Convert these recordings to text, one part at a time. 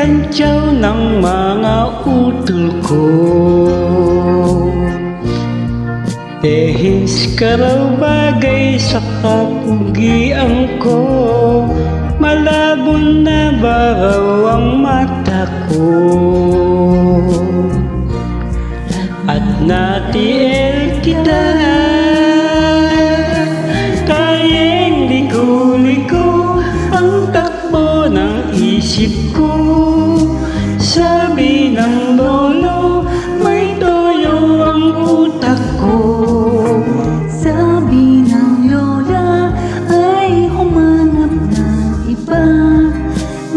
kantyaw ng mga utol ko. Tehis ka raw bagay sa kapugian ko, malabo na ba raw ang mata ko? At natiil kita, kayang ligo-ligo ang takbo ng isip ko. Sabi ng lolo, may toyo ang utak ko. Sabi ng lola ay humanap ng iba,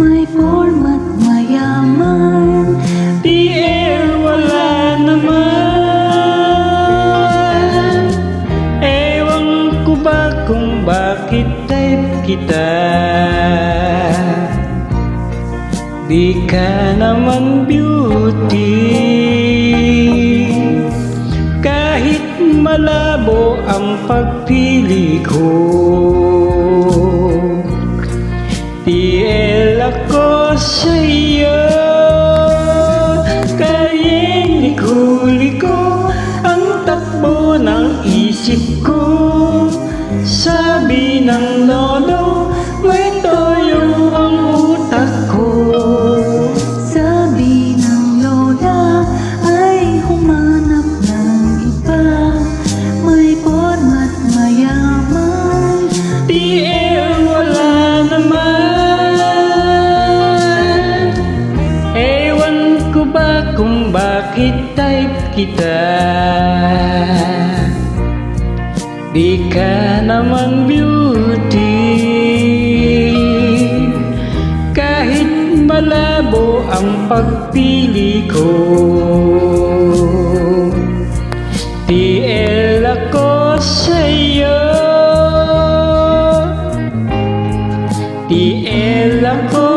may format mayaman. TL wala naman. Ewan ko ba kung bakit type kita. Di ka naman beauty, kahit malabo ang pagpili ko. TL ako sa'yo, kayang ligo-ligo ang takbo ng isip ko. Sabi ng lolo, may toyo ang utak ko. Sabi ng lola ay humanap ng iba, may format mayaman. TL wala naman. Ewan ko ba kung bakit type kita. Di ka naman beauty, kahit malabo ang pagpili ko. TL ako sa'yo, TL ako